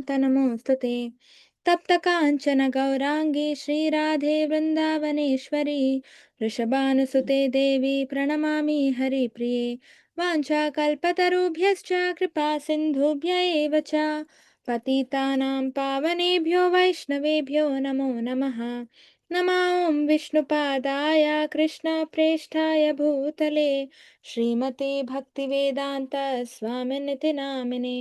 कान्ता नमोस्तुते तप्त कांचन गौरांगी श्रीराधे वृंदावनेश्वरी वृषभानुसुते देवी प्रणमामि हरिप्रिये वाञ्छाकल्पतरुभ्यश्च कृपा सिन्धुभ्य एव च पतितानां पावनेभ्यो वैष्णवेभ्यो नमो नमः नमो विष्णुपादाय कृष्णप्रेष्ठाय भूतले श्रीमते भक्तिवेदान्त स्वामिनिति नामिने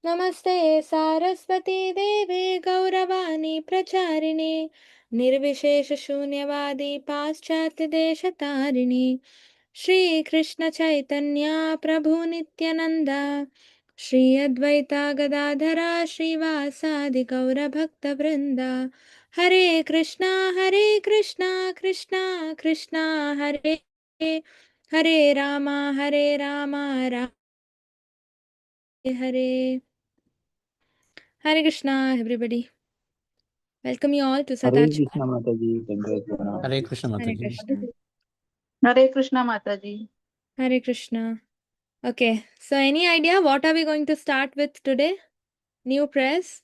नमस्ते सारस्वती देवे गौरवाणी प्रचारिणे निर्विशेषशून्यवादी पाश्चात्यदेशतारिणे श्रीकृष्ण चैतन्य प्रभु नित्यानंद श्री अद्वैता गदाधरा श्रीवासादि गौरभक्तवृंदा हरे कृष्णा कृष्णा कृष्णा हरे हरे रामा राम हरे Hare Krishna everybody, welcome you all to Hare Sadhachar. Krishna Mataji, Hare Krishna Hare Mataji. Krishna. Hare Krishna Mataji. Hare Krishna. Okay, so any idea what are we going to start with today? New prayers?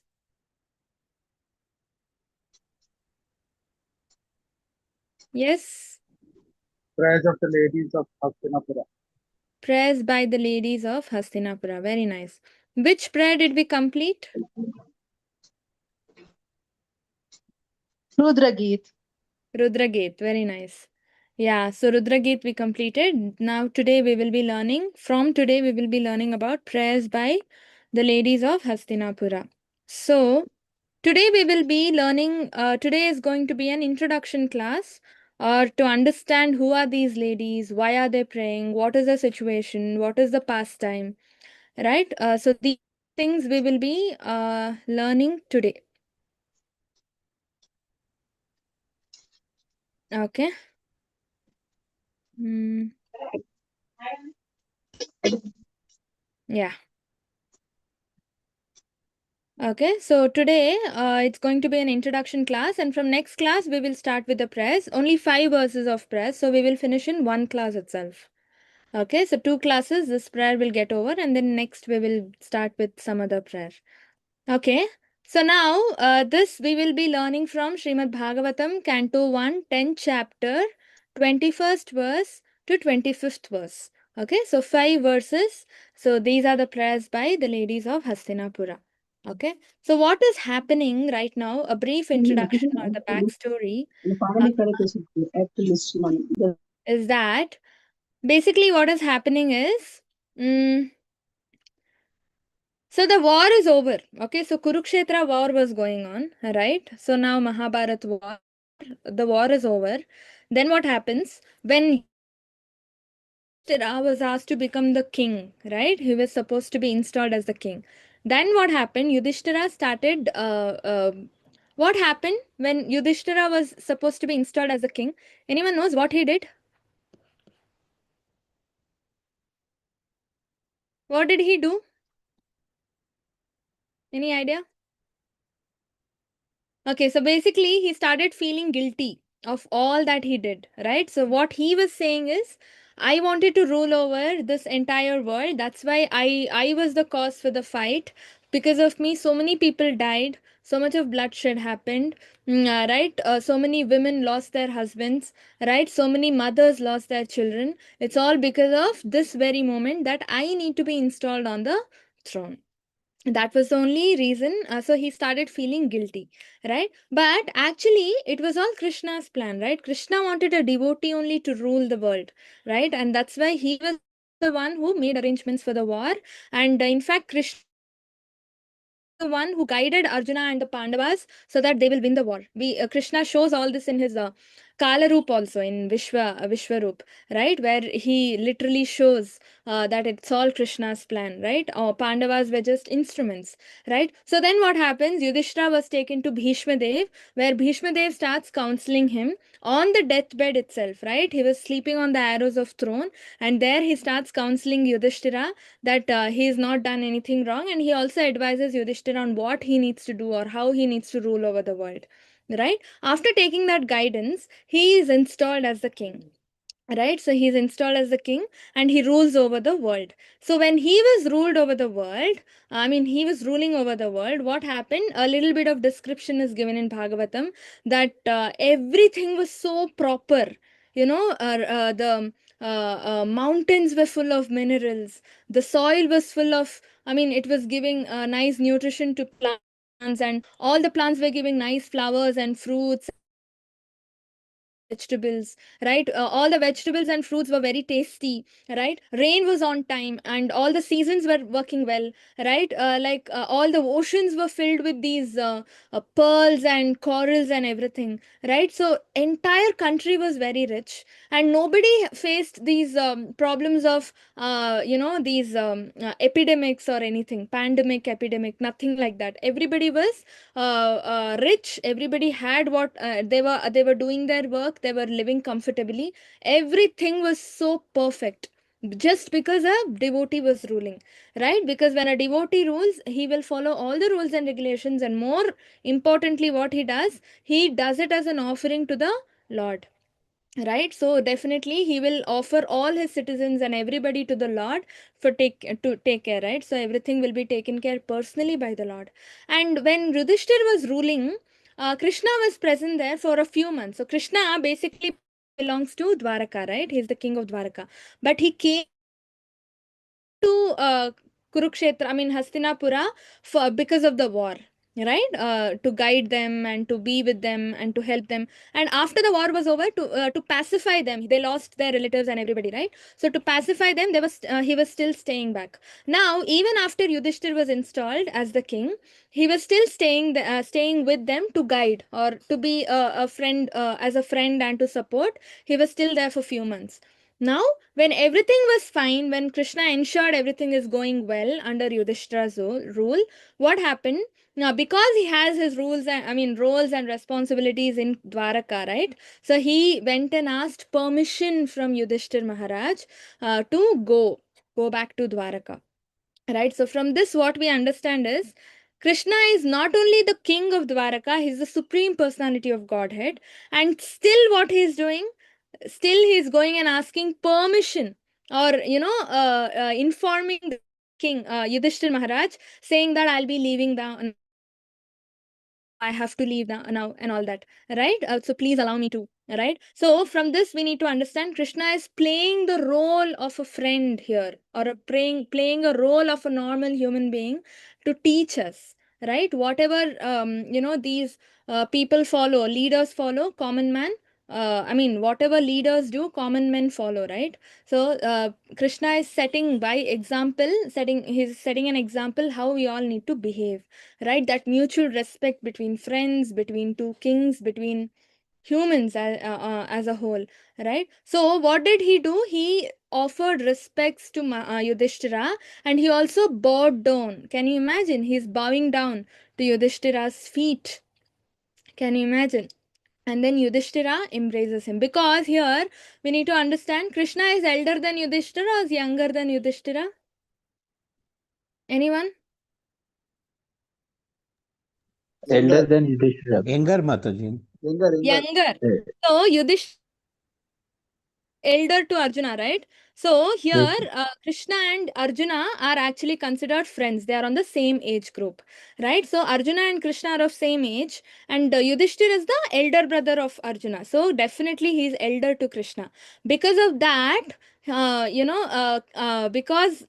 Yes, Prayers of the ladies of Hastinapura. prayers by the ladies of Hastinapura. Very nice. Which prayer did we complete? Rudra Geet. Rudra Gate. Very nice. Yeah, so Rudra Gate we completed. Now today we will be learning, from today we will be learning about prayers by the ladies of Hastinapura. So today we will be learning, today is going to be an introduction class, or to understand who are these ladies, why are they praying, what is the situation, what is the pastime, right? So these things we will be learning today. Okay. Yeah. Okay, so today it's going to be an introduction class, and from next class we will start with the prayers. Only 5 verses of prayers, so we will finish in one class itself. Okay, so 2 classes this prayer will get over, and then next we will start with some other prayer. Okay, so now this we will be learning from Srimad Bhagavatam, Canto 1, 10th chapter, 21st verse to 25th verse. Okay, so 5 verses. So these are the prayers by the ladies of Hastinapura. Okay, so what is happening right now? A brief introduction or the backstory is that basically what is happening is, so the war is over. Okay, so Kurukshetra war was going on, right? So now Mahabharat war, the war is over. Then what happens when Yudhishthira was asked to become the king, right? He was supposed to be installed as the king. Then what happened? Yudhishthira started. What happened when Yudhishthira was supposed to be installed as the king? Anyone knows what he did? What did he do? Any idea? Okay, so basically he started feeling guilty of all that he did, right? So what he was saying is, I wanted to rule over this entire world. That's why I was the cause for the fight. Because of me, so many people died. So much of bloodshed happened, right? So many women lost their husbands, right? So many mothers lost their children. It's all because of this very moment that I need to be installed on the throne. That was the only reason. So he started feeling guilty, right? But actually it was all Krishna's plan, right? Krishna wanted a devotee only to rule the world, right? And that's why he was the one who made arrangements for the war. And in fact, Krishna, the one who guided Arjuna and the Pandavas so that they will win the war. Krishna shows all this in his Kala Roop also, in Vishwaroop, right? Where he literally shows that it's all Krishna's plan, right? Pandavas were just instruments, right? So then what happens? Yudhishthira was taken to Bhishma Dev, where Bhishma Dev starts counseling him on the deathbed itself, right? He was sleeping on the arrows of throne, and there he starts counseling Yudhishthira that he has not done anything wrong, and he also advises Yudhishthira on what he needs to do or how he needs to rule over the world, right? After taking that guidance, he is installed as the king. right? So he's installed as the king and he rules over the world. So when he was ruled over the world, I mean, he was ruling over the world, what happened? A little bit of description is given in Bhagavatam that everything was so proper. You know, the mountains were full of minerals, the soil was full of, I mean, it was giving nice nutrition to plants, and all the plants were giving nice flowers and fruits and vegetables, right? All the vegetables and fruits were very tasty, right? Rain was on time and all the seasons were working well, right? All the oceans were filled with these pearls and corals and everything, right? So entire country was very rich and nobody faced these problems of these epidemics or anything, pandemic, epidemic, nothing like that. Everybody was rich, everybody had what they were doing their work, they were living comfortably, everything was so perfect, just because a devotee was ruling, right? Because when a devotee rules, he will follow all the rules and regulations, and more importantly, what he does it as an offering to the Lord, right? So definitely he will offer all his citizens and everybody to the Lord to take care, right? So everything will be taken care personally by the Lord. And when Yudhishthir was ruling, Krishna was present there for a few months. So Krishna basically belongs to Dwaraka, right? He's the king of Dwaraka, but he came to Kurukshetra, I mean Hastinapura, for because of the war, right? To guide them and to be with them and to help them. And after the war was over, to pacify them, they lost their relatives and everybody, right? So to pacify them, he was still staying back. Now, even after Yudhishthir was installed as the king, he was still staying with them to guide or to be a friend, as a friend and to support. He was still there for few months. Now, when everything was fine, when Krishna ensured everything is going well under Yudhishthira's rule, what happened? Now, because he has his roles and responsibilities in Dwaraka, right? So he went and asked permission from Yudhishthir Maharaj to go back to Dwaraka, right? So from this, what we understand is Krishna is not only the king of Dwaraka, he's the supreme personality of Godhead, and still what he is doing, still he's going and asking permission, or informing the king, Yudhishthir Maharaj, saying that I'll be leaving I have to leave now and all that, right? So please allow me to, right? So from this, we need to understand Krishna is playing the role of a friend here, or playing a role of a normal human being to teach us, right? Whatever, these people follow, leaders follow, common man. Whatever leaders do, common men follow, right? So Krishna is he's setting an example how we all need to behave, right? That mutual respect between friends, between two kings, between humans as a whole, right? So what did he do? He offered respects to Yudhishthira, and he also bowed down. Can you imagine? He's bowing down to Yudhishthira's feet. Can you imagine? And then Yudhishthira embraces him, because here we need to understand Krishna is elder than Yudhishthira or is younger than Yudhishthira? Anyone? Elder than Yudhishthira. Younger, Mataji. Younger. Yes. So Yudhishthira elder to Arjuna, right? So here, Yes. Krishna and Arjuna are actually considered friends. They are on the same age group, right? So Arjuna and Krishna are of same age, and Yudhishthir is the elder brother of Arjuna. So definitely he is elder to Krishna. Because of that, because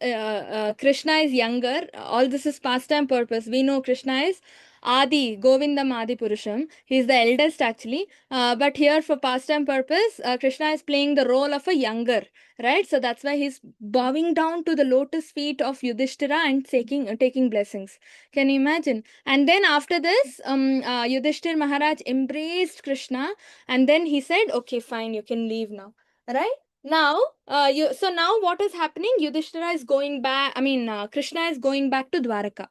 Krishna is younger, all this is pastime purpose. We know Krishna is Adi, Govindam Adi Purusham. He is the eldest actually. But here, for pastime purpose, Krishna is playing the role of a younger, right? So that's why he's bowing down to the lotus feet of Yudhishthira and taking blessings. Can you imagine? And then after this, Yudhishthir Maharaj embraced Krishna, and then he said, "Okay, fine, you can leave now." Right? Now, so now what is happening? Yudhishthira is going back. Krishna is going back to Dwaraka,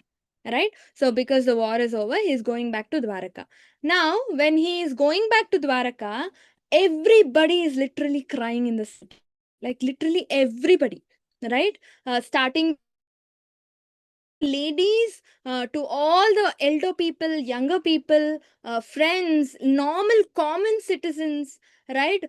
right? So because the war is over, he is going back to Dwaraka. Now, when he is going back to Dwaraka, everybody is literally crying in the city. Like literally everybody, right? Starting ladies, to all the elder people, younger people, friends, normal common citizens, right?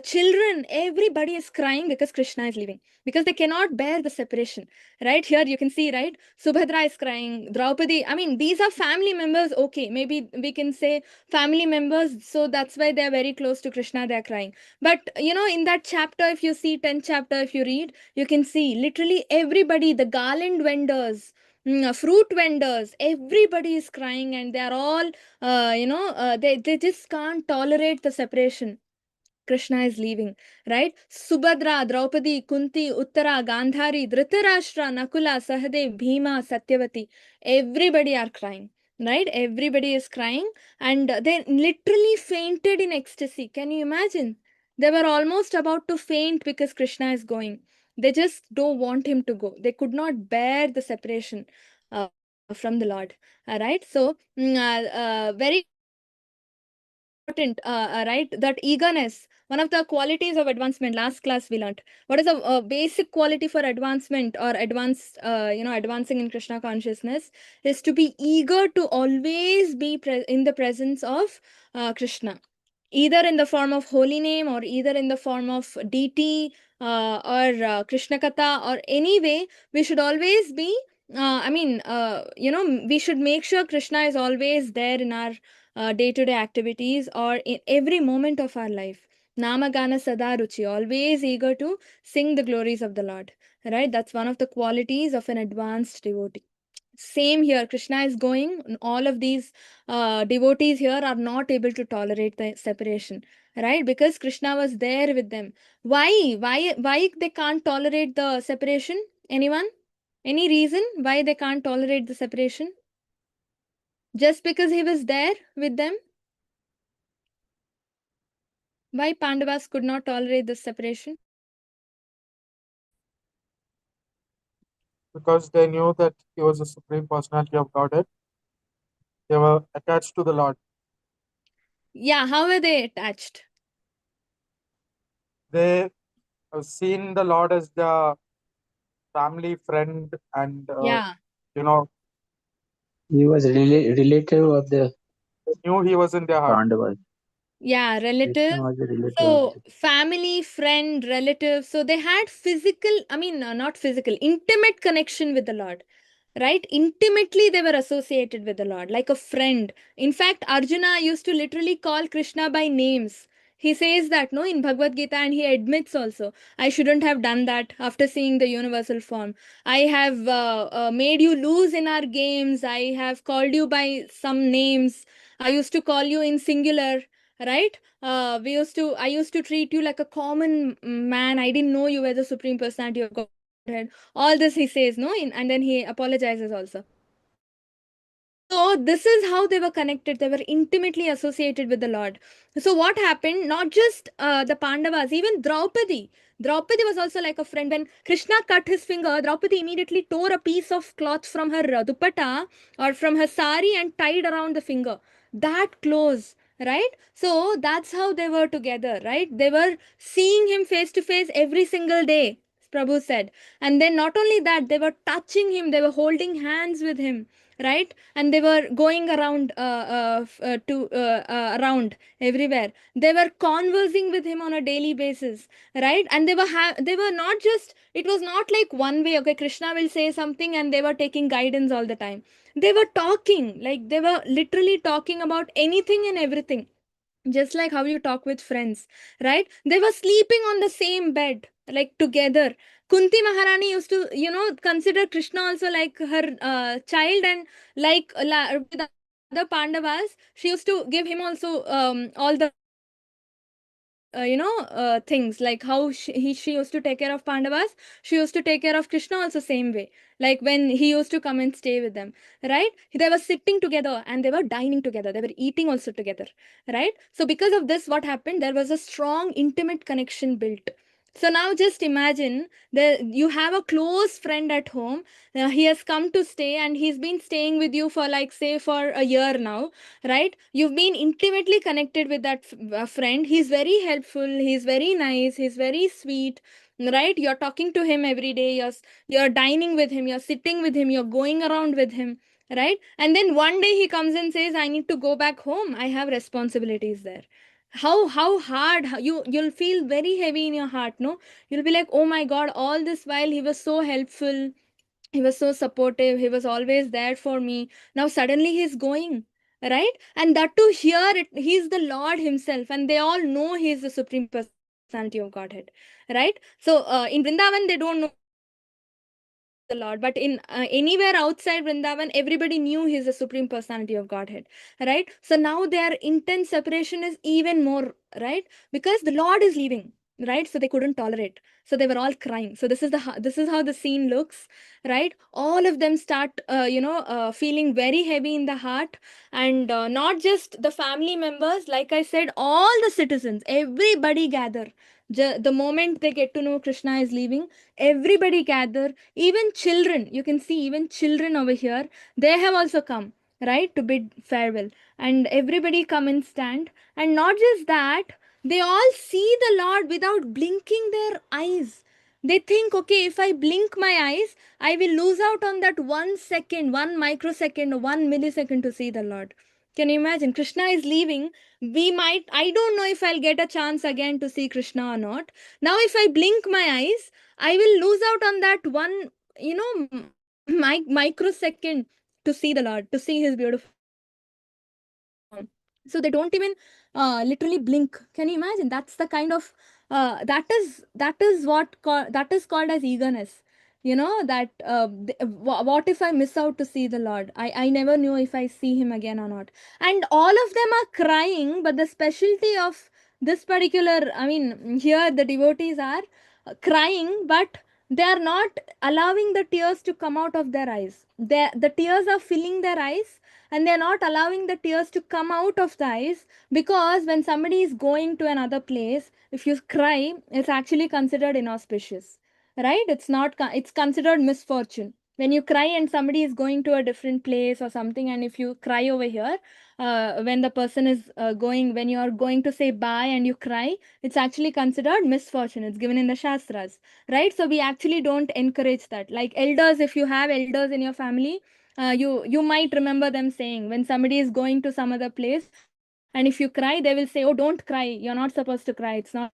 Children, everybody is crying because Krishna is leaving, because they cannot bear the separation, right? Here you can see, right? Subhadra is crying, Draupadi. I mean, these are family members. Okay, maybe we can say family members, so that's why they are very close to Krishna, they are crying. But in that chapter, if you see 10th chapter, if you read, you can see literally everybody, the garland vendors, fruit vendors, everybody is crying, and they are all they just can't tolerate the separation. Krishna is leaving, right? Subhadra, Draupadi, Kunti, Uttara, Gandhari, Dhritarashtra, Nakula, Sahadev, Bhima, Satyavati, everybody are crying, right? Everybody is crying, and they literally fainted in ecstasy. Can you imagine? They were almost about to faint because Krishna is going. They just don't want him to go. They could not bear the separation from the Lord. All right. So, very important, right? That eagerness, one of the qualities of advancement. Last class we learned what is a basic quality for advancement or advanced, advancing in Krishna consciousness is to be eager to always be in the presence of Krishna, either in the form of holy name or either in the form of deity, or Krishna Katha, or any way. We should always be, we should make sure Krishna is always there in our day-to-day activities or in every moment of our life. Namagana Sada Ruchi, always eager to sing the glories of the Lord. Right? That's one of the qualities of an advanced devotee. Same here, Krishna is going. All of these devotees here are not able to tolerate the separation, right? Because Krishna was there with them. Why they can't tolerate the separation? Anyone? Any reason why they can't tolerate the separation? Just because he was there with them? Why Pandavas could not tolerate this separation? Because they knew that he was the Supreme Personality of Godhead. They were attached to the Lord. Yeah, how were they attached? They have seen the Lord as the family friend, and Yeah, He was relative of the they knew he was in their heart. Pandavas. yeah, relative. Krishna was a relative of So, family, friend, relative. So, they had physical, not physical, intimate connection with the Lord, right? Intimately, they were associated with the Lord, like a friend. In fact, Arjuna used to literally call Krishna by names. He says that, no, in Bhagavad Gita, and he admits also, I shouldn't have done that after seeing the universal form. I have made you lose in our games. I have called you by some names. I used to call you in singular, right? I used to treat you like a common man. I didn't know you were the Supreme Personality of Godhead. All this he says, no, and then he apologizes also. So this is how they were connected. They were intimately associated with the Lord. So what happened? Not just the Pandavas, even Draupadi. Draupadi was also like a friend. When Krishna cut his finger, Draupadi immediately tore a piece of cloth from her dupatta or from her sari and tied around the finger. That close, right? So that's how they were together, right? They were seeing him face to face every single day, Prabhu said. And then not only that, they were touching him, they were holding hands with him, right? And they were going around around everywhere. They were conversing with him on a daily basis, right? And they were not just, it was not like one way. Okay, Krishna will say something and they were taking guidance all the time. They were talking, like they were literally talking about anything and everything, just like how you talk with friends, right? They were sleeping on the same bed, like together. Kunti Maharani used to, consider Krishna also like her child, and like with other Pandavas, she used to give him also all the things, like how she used to take care of Pandavas. She used to take care of Krishna also same way, like when he used to come and stay with them, right? They were sitting together and they were dining together, they were eating also together, right? So because of this, what happened, there was a strong intimate connection built, So now just imagine that you have a close friend at home. He has come to stay and he's been staying with you for like say for a year now, right? You've been intimately connected with that friend. He's very helpful. He's very nice. He's very sweet, right? You're talking to him every day. You're dining with him. You're sitting with him. You're going around with him, right? And then one day he comes and says, "I need to go back home. I have responsibilities there." How hard you'll feel very heavy in your heart, no? You'll be like, oh my god, all this while he was so helpful, he was so supportive, he was always there for me. Now suddenly he's going, right? And that to hear it, he's the Lord himself, and they all know he's the Supreme Personality of Godhead, right? So in Vrindavan they don't know he's the Lord, but in anywhere outside Vrindavan everybody knew he's the Supreme Personality of Godhead, right? So now their intense separation is even more, right? Because the Lord is leaving, right? So they couldn't tolerate, so they were all crying. So this is how the scene looks, right? All of them start feeling very heavy in the heart. And not just the family members, like I said, all the citizens, everybody gather. The moment they get to know Krishna is leaving, everybody gather. Even children, you can see even children over here, they have also come, right, to bid farewell. And everybody come and stand. And not just that, they all see the Lord without blinking their eyes. They think, okay, if I blink my eyes, I will lose out on that 1 second, 1 microsecond, or 1 millisecond to see the Lord. Can you imagine? Krishna is leaving. I don't know if I'll get a chance again to see Krishna or not. Now, if I blink my eyes, I will lose out on that one, microsecond to see the Lord, to see his beautiful form. So they don't even literally blink. Can you imagine? That's the kind of that is called as eagerness. That what if I miss out to see the Lord? I never knew if I see him again or not. And all of them are crying, but the specialty of this particular, I mean, here the devotees are crying, but they are not allowing the tears to come out of their eyes. The tears are filling their eyes, and they're not allowing the tears to come out of the eyes, because when somebody is going to another place, if you cry, it's actually considered inauspicious, right? It's not it's considered misfortune when you cry and somebody is going to a different place or something. And if you cry over here, when the person is going, when you are going to say bye and you cry, it's actually considered misfortune. It's given in the shastras, right? So we actually don't encourage that. Like elders, if you have elders in your family, you might remember them saying, when somebody is going to some other place and if you cry, they will say, oh, don't cry, you're not supposed to cry, it's not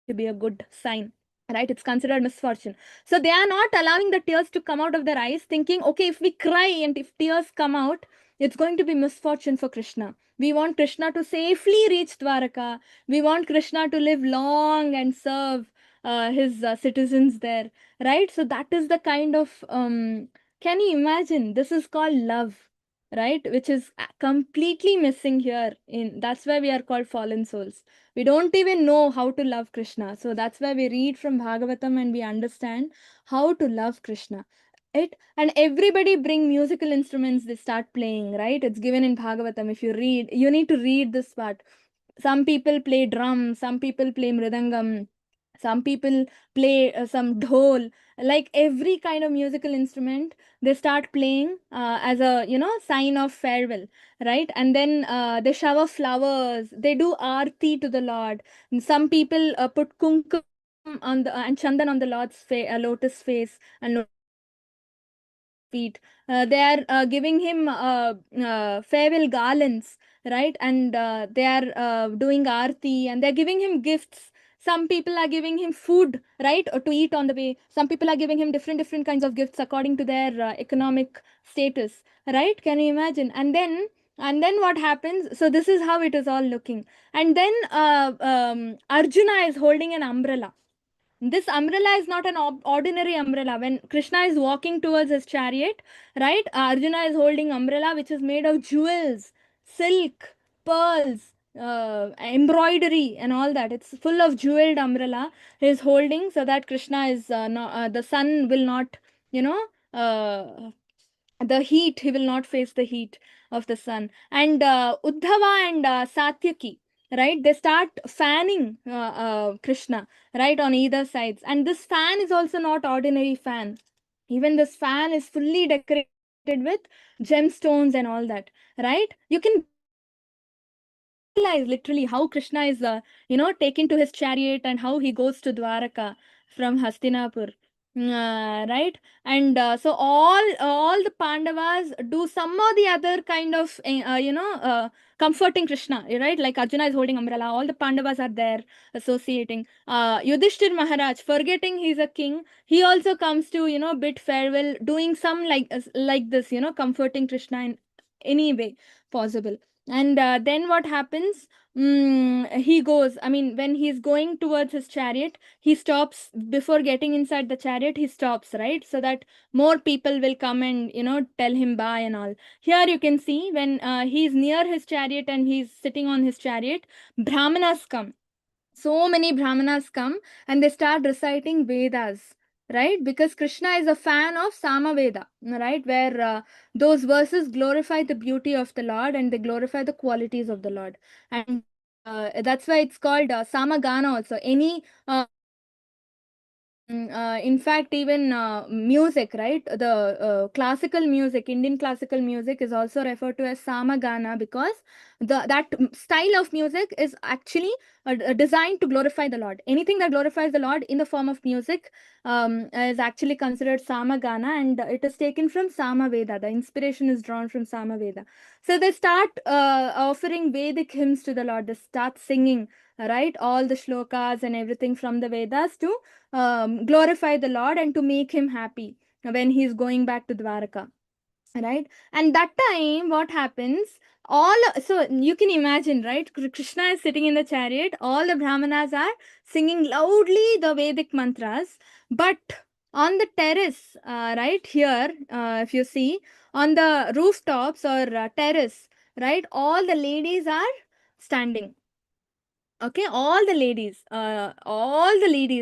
going to be a good sign, right? It's considered misfortune. So they are not allowing the tears to come out of their eyes, thinking, okay, if we cry and if tears come out, it's going to be misfortune for Krishna. We want Krishna to safely reach Dwaraka. We want Krishna to live long and serve his citizens there, right? So that is the kind of can you imagine? This is called love, right? Which is completely missing here. In That's why we are called fallen souls. We don't even know how to love Krishna. So that's why we read from Bhagavatam and we understand how to love Krishna. It and everybody bring musical instruments, they start playing, right? It's given in Bhagavatam. If you read, you need to read this part. Some people play drum, some people play mridangam, some people play some dhol, like every kind of musical instrument they start playing as a sign of farewell, right? And then they shower flowers, they do aarti to the Lord. And some people put kumkum on the and chandan on the Lord's lotus face and lotus feet. They are giving him farewell garlands, right? And they are doing aarti, and they're giving him gifts. Some people are giving him food, right, or to eat on the way. Some people are giving him different kinds of gifts according to their economic status, right? Can you imagine? And then what happens? So this is how it is all looking. And then Arjuna is holding an umbrella. This umbrella is not an ordinary umbrella. When Krishna is walking towards his chariot, right, Arjuna is holding umbrella which is made of jewels, silk, pearls, embroidery and all that. It's full of jeweled umbrella he is holding, so that Krishna is the sun will not, you know uh, the heat, he will not face the heat of the sun. And Uddhava and Satyaki, right? They start fanning Krishna, right, on either sides. And this fan is also not ordinary fan. Even this fan is fully decorated with gemstones and all that, right? You can visualize literally how Krishna is, taken to his chariot and how he goes to Dwaraka from Hastinapur. Right, and so all the Pandavas do some or the other kind of comforting Krishna, right? Like Arjuna is holding umbrella, all the Pandavas are there associating. Yudhishthir Maharaj, forgetting he's a king, he also comes to bid farewell, doing some like this, comforting Krishna in any way possible. And then what happens? He goes, I mean, when he's going towards his chariot, he stops before getting inside the chariot. He stops, right, so that more people will come and tell him bye and all. Here you can see when he's near his chariot and he's sitting on his chariot, Brahmanas come. So many Brahmanas come and they start reciting Vedas, right? Because Krishna is a fan of Samaveda, right? Where those verses glorify the beauty of the Lord and they glorify the qualities of the Lord. And that's why it's called Samagana also. Any in fact, even music, right? The classical music, Indian classical music is also referred to as Samagana because that style of music is actually designed to glorify the Lord. Anything that glorifies the Lord in the form of music is actually considered Samagana, and it is taken from Samaveda. The inspiration is drawn from Samaveda. So they start offering Vedic hymns to the Lord. They start singing, right? All the shlokas and everything from the Vedas to glorify the Lord and to make him happy when he's going back to Dwaraka, right? And that time what happens, all, so you can imagine, right? Krishna is sitting in the chariot, all the Brahmanas are singing loudly the Vedic mantras, but on the terrace, right here, if you see on the rooftops or terrace, right, all the ladies are standing. Okay, all the ladies,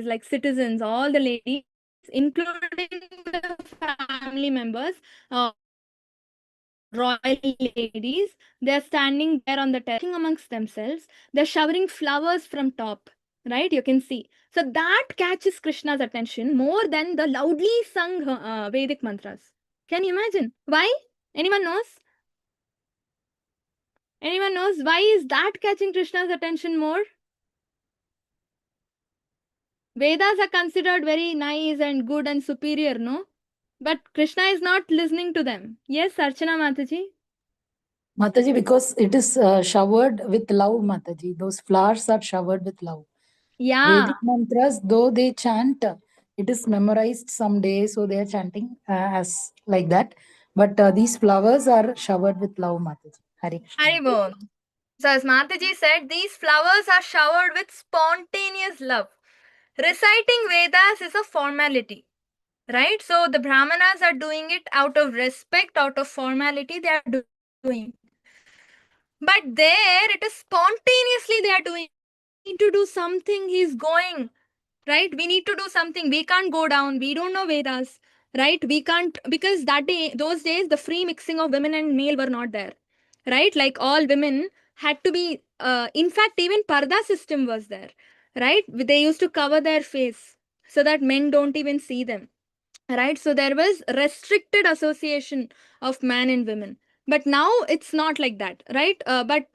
like citizens, all the ladies, including the family members, royal ladies, they're standing there on the terrace amongst themselves. They're showering flowers from top, right? You can see. So that catches Krishna's attention more than the loudly sung Vedic mantras. Can you imagine? Why? Anyone knows? Anyone knows why is that catching Krishna's attention more? Vedas are considered very nice and good and superior, no? But Krishna is not listening to them. Yes, Archana Mataji? Mataji, because it is showered with love, Mataji. Those flowers are showered with love. Yeah. Vedic mantras, though they chant, it is memorized someday, so they are chanting as like that. But these flowers are showered with love, Mataji. Hare Krishna. Haribol. So as Mataji said, these flowers are showered with spontaneous love. Reciting Vedas is a formality, right? So the Brahmanas are doing it out of respect, out of formality, they are doing. But there, it is spontaneously they are doing. Need to do something, he's going, right? We need to do something. We can't go down. We don't know Vedas, right? We can't, because that day, those days, the free mixing of women and male were not there, right? Like all women had to be, in fact, even Parda system was there, right? They used to cover their face so that men don't even see them, right? So there was restricted association of man and women, but now it's not like that, right? But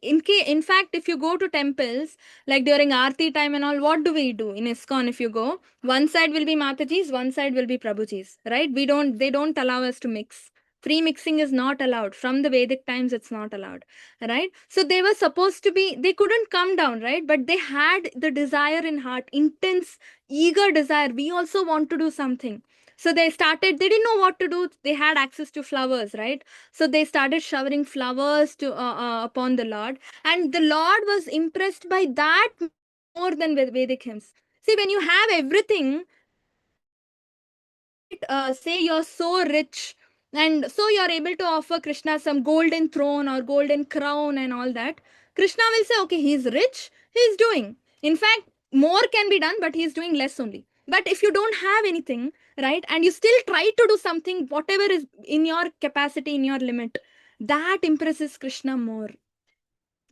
in fact, if you go to temples, like during aarti time and all, what do we do in ISKCON? If you go, one side will be Mataji's, one side will be Prabhuji's, right? They don't allow us to mix. Free mixing is not allowed. From the Vedic times, it's not allowed, right? So they were supposed to be, they couldn't come down, right? But they had the desire in heart, intense, eager desire. We also want to do something. So they didn't know what to do. They had access to flowers, right? So they started showering flowers to upon the Lord. And the Lord was impressed by that more than with Vedic hymns. See, when you have everything, say you're so rich, and so you're able to offer Krishna some golden throne or golden crown and all that, Krishna will say, okay, he's rich, he's doing. In fact, more can be done, but he's doing less only. But if you don't have anything, right, and you still try to do something, whatever is in your capacity, in your limit, that impresses Krishna more.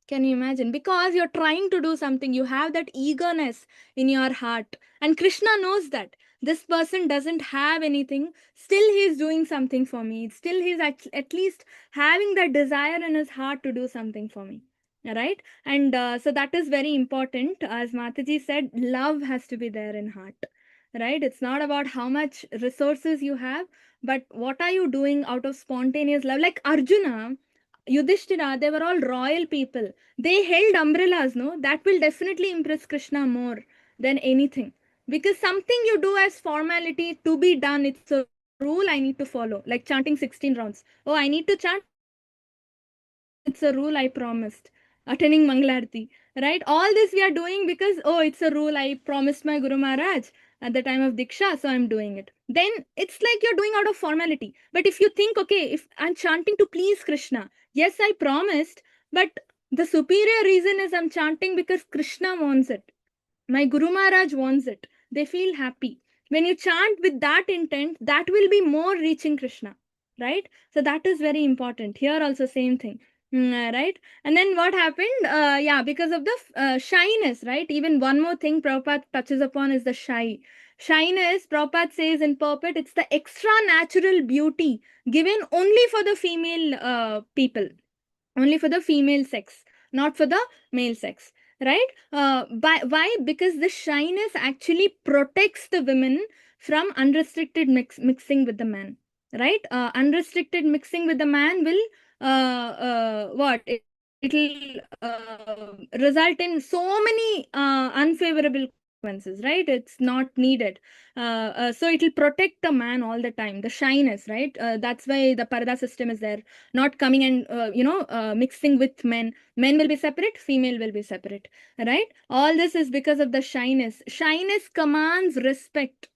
Can you imagine? Because you're trying to do something, you have that eagerness in your heart. And Krishna knows that this person doesn't have anything, still he's doing something for me. Still he's at least having that desire in his heart to do something for me. Right? And so that is very important. As Mataji said, love has to be there in heart. Right? It's not about how much resources you have, but what are you doing out of spontaneous love? Like Arjuna, Yudhishthira, they were all royal people. They held umbrellas, no? That will definitely impress Krishna more than anything. Because something you do as formality to be done, it's a rule I need to follow. Like chanting 16 rounds. Oh, I need to chant, it's a rule I promised. Attending Mangalarti, right? All this we are doing because, oh, it's a rule I promised my Guru Maharaj at the time of Diksha, so I'm doing it. Then it's like you're doing out of formality. But if you think, okay, if I'm chanting to please Krishna, yes, I promised, but the superior reason is I'm chanting because Krishna wants it. My Guru Maharaj wants it. They feel happy. When you chant with that intent, that will be more reaching Krishna, right? So that is very important. Here also same thing. Right? And then what happened? Yeah, because of the shyness, right? Even one more thing Prabhupada touches upon is the shy. Shyness, Prabhupada says in purport, it's the extra natural beauty given only for the female people, only for the female sex, not for the male sex, right? Why? Because the shyness actually protects the women from unrestricted mixing with the man, right? Unrestricted mixing with the man will what it'll result in so many unfavorable consequences, right? It's not needed. So it'll protect the man all the time, the shyness, right? That's why the parada system is there, not coming and mixing with men. Men will be separate, female will be separate, right? All this is because of the shyness. Shyness commands respect.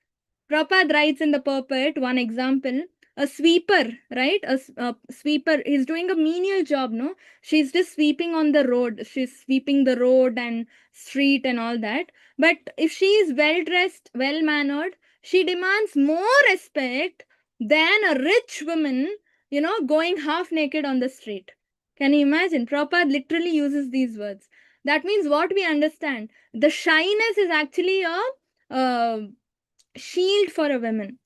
Prabhupada writes in the purport one example, a sweeper, right? A sweeper is doing a menial job, no? She's just sweeping on the road. She's sweeping the road and street and all that. But if she is well dressed, well mannered, she demands more respect than a rich woman, going half naked on the street. Can you imagine? Prabhupada literally uses these words. That means what we understand, the shyness is actually a shield for a woman,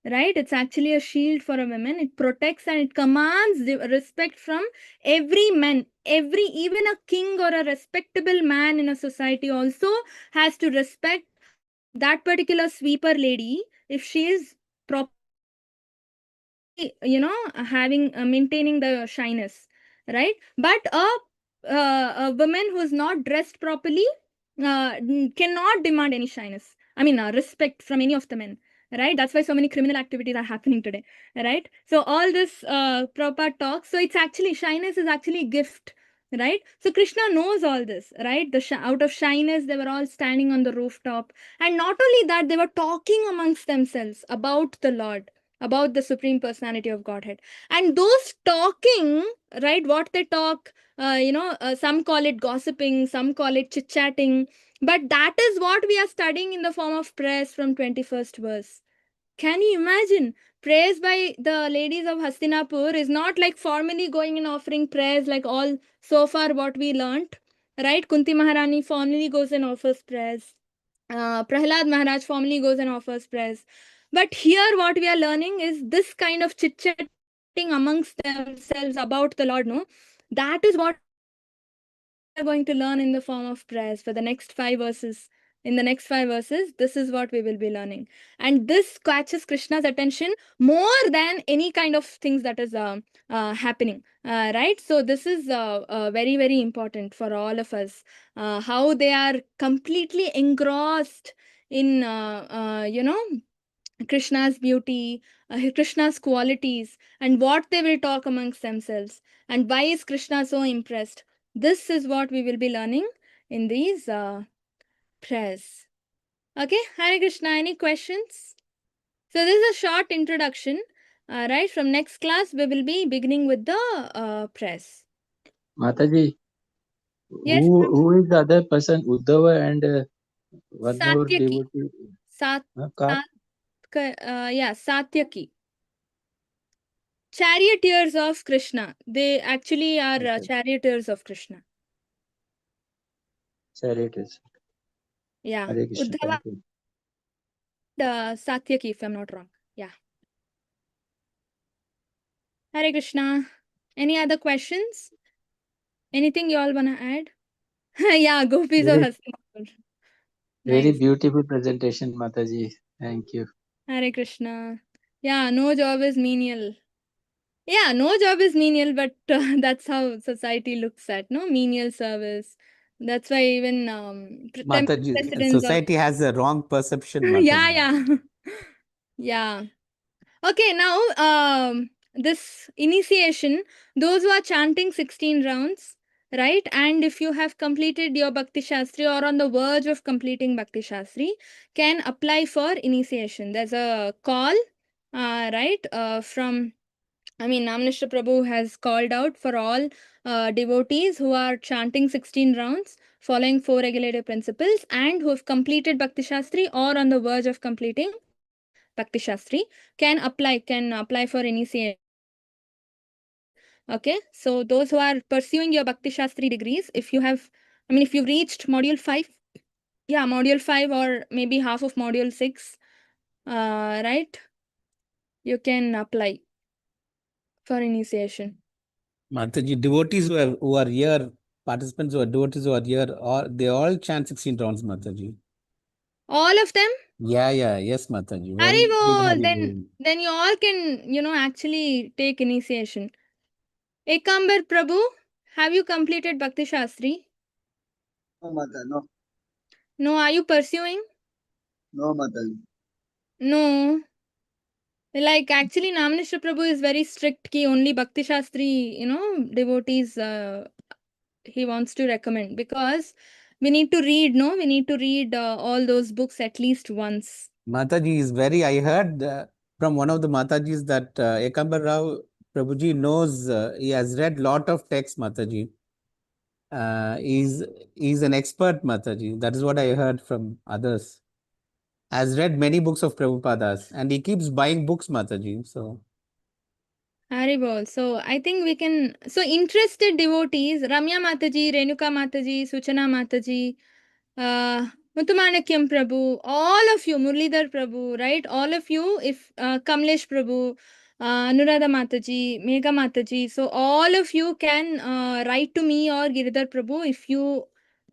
right? It's actually a shield for a woman. It protects and it commands the respect from every man. Even a king or a respectable man in a society also has to respect that particular sweeper lady if she is properly, having maintaining the shyness, right? But a woman who's not dressed properly cannot demand any shyness. I mean, respect from any of the men, right? That's why so many criminal activities are happening today, right? So all this Prabhupada talks. So it's actually, shyness is actually a gift, right? So Krishna knows all this, right? Out of shyness, they were all standing on the rooftop, and not only that, they were talking amongst themselves about the Lord, about the Supreme Personality of Godhead. And those talking, right? What they talk, some call it gossiping, some call it chit chatting, but that is what we are studying in the form of prayers from 21st verse. Can you imagine? Prayers by the ladies of Hastinapur is not like formally going and offering prayers like all so far what we learnt, right? Kunti Maharani formally goes and offers prayers. Prahlad Maharaj formally goes and offers prayers. But here what we are learning is this kind of chit-chatting amongst themselves about the Lord, no? That is what we are going to learn in the form of prayers for the next 5 verses. In the next 5 verses, this is what we will be learning. And this catches Krishna's attention more than any kind of things that is happening. Right? So this is very, very important for all of us. How they are completely engrossed in, Krishna's beauty, Krishna's qualities, and what they will talk amongst themselves. And why is Krishna so impressed? This is what we will be learning in these prayers. Okay, Hare Krishna, any questions? So this is a short introduction. Right, from next class, we will be beginning with the prayers. Mataji, Yes, who is the other person? Uddhava and one more Satyaki. devotee. Sat, Ka? Satyaki. Charioteers of Krishna. They actually are Okay. charioteers of Krishna. Charities. Yeah. Hare Krishna. Uddhava Thank you. and Satyaki, if I'm not wrong. Yeah. Hare Krishna. Any other questions? Anything you all wanna add? Yeah, gopis of Very, Hastinapura. very Nice. beautiful presentation, Mataji. Thank you. Hare Krishna. Yeah, no job is menial. Yeah, no job is menial, but that's how society looks at, no? Menial service. That's why even temple Mataji, presidents of society has a wrong perception, yeah, Mataji. yeah. Yeah. Okay, now this initiation, those who are chanting 16 rounds, right? And if you have completed your Bhakti Shastri or on the verge of completing Bhakti Shastri, can apply for initiation. There's a call, right? Namnishra Prabhu has called out for all devotees who are chanting 16 rounds, following 4 regulative principles, and who have completed Bhakti Shastri or on the verge of completing Bhakti Shastri, can apply for initiation. Okay, so those who are pursuing your Bhakti Shastri degrees, if you've reached module 5, yeah, module 5 or maybe half of module 6, right, you can apply for initiation. Mataji, devotees who are here, participants who are devotees who are here, they all chant 16 rounds, Mataji. All of them? Yeah, yes, Mataji. Very big Haribol, Haribol. then you all can, actually take initiation. Ekambar Prabhu, have you completed Bhakti Shastri? No, Mata, no. No, are you pursuing? No, Mata. No. Like actually Namnishra Prabhu is very strict ki only Bhakti Shastri, devotees he wants to recommend, because we need to read, no? We need to read all those books at least once. Mataji is very, I heard from one of the Matajis that Ekambar Rao Prabhuji knows, he has read lot of texts, Mataji. He's an expert, Mataji. That is what I heard from others. Has read many books of Prabhupada's and he keeps buying books, Mataji. So Haribol. So I think we can. So interested devotees, Ramya Mataji, Renuka Mataji, Suchana Mataji, Muthumanekyam Prabhu, all of you, Murlidhar Prabhu, right? All of you, if Kamlesh Prabhu, Anuradha Mataji, Megha Mataji. So all of you can write to me or Giridhar Prabhu if you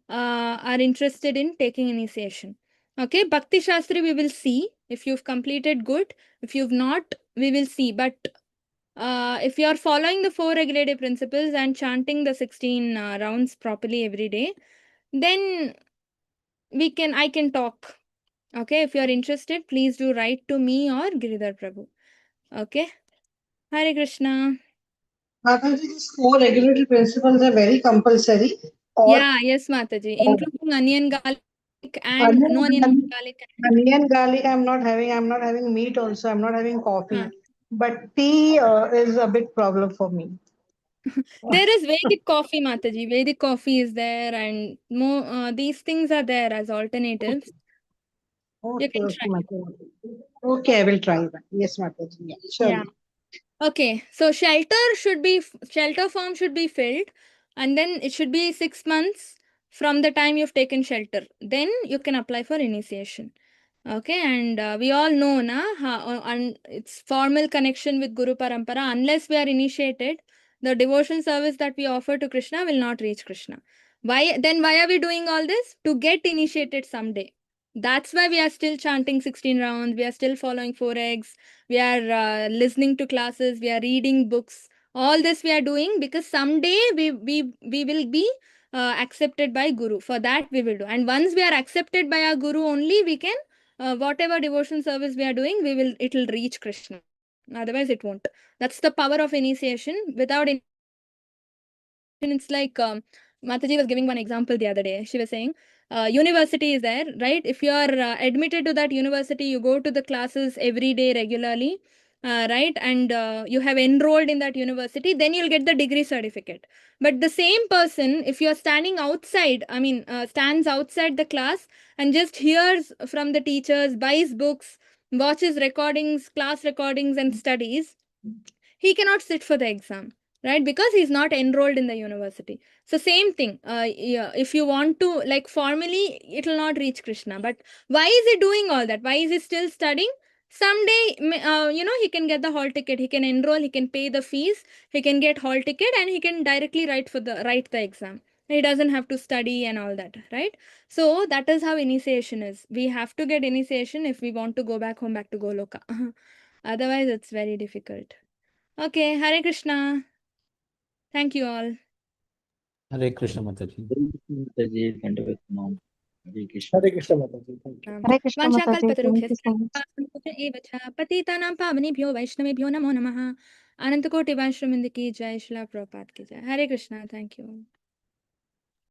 are interested in taking initiation. Okay, Bhakti Shastri we will see. If you've completed, good. If you've not, we will see. But if you are following the 4 regulative principles and chanting the 16 rounds properly every day, then I can talk. Okay, if you are interested, please do write to me or Giridhar Prabhu. Okay, Hare Krishna. Mataji, these 4 regulatory principles are very compulsory. Or Yeah, yes, Mataji, including onion, garlic, and no onion, onion, garlic. onion, garlic. I'm not having. I'm not having meat. Also, I'm not having coffee. Huh. But tea is a big problem for me. There is Vedic coffee, Mataji. Vedic coffee is there, and more these things are there as alternatives. You Okay, can okay, try. Mataji. Okay, I will try that. Yes, Mataji. Yeah, Yeah. surely. Okay, so shelter form should be filled, and then it should be 6 months from the time you've taken shelter. Then you can apply for initiation. Okay, and we all know and it's formal connection with Guru Parampara. Unless we are initiated, the devotion service that we offer to Krishna will not reach Krishna. Why are we doing all this? To get initiated someday. That's why we are still chanting 16 rounds. We are still following 4 eggs. We are listening to classes. We are reading books. All this we are doing because someday we will be accepted by Guru. For that we will do. And once we are accepted by our Guru only, we can whatever devotion service we are doing, it will reach Krishna. Otherwise, it won't. That's the power of initiation. Without it's like Mataji was giving one example the other day. She was saying, university is there, right? If you are admitted to that university, you go to the classes every day regularly, right? And you have enrolled in that university, then you'll get the degree certificate. But the same person, if you are standing outside, stands outside the class and just hears from the teachers, buys books, watches recordings, class recordings, and studies, he cannot sit for the exam. right? Because he's not enrolled in the university. So same thing, yeah, if you want to, like, formally it will not reach Krishna, but why is he doing all that? Why is he still studying? Someday, he can get the hall ticket, he can enroll, he can pay the fees, he can get hall ticket, and he can directly write the exam. He doesn't have to study and all that, right? So that is how initiation is. We have to get initiation if we want to go back home, back to Goloka. Otherwise it's very difficult. Okay, Hare Krishna. Thank you all. Hare Krishna Mataji. Mataji, Dandavat Pranam. Hare Krishna. Hare Krishna Mataji. Thank you. Hare Krishna Mataji. Thank you Vanchakalpatarubhyascha so much. एव च पतितानां पावनेभ्यो वैष्णवेभ्यो नमो नमः. अनंतकोटि वैष्णववृंद की जय, श्रील प्रभुपाद की जय. Hare Krishna. Thank you.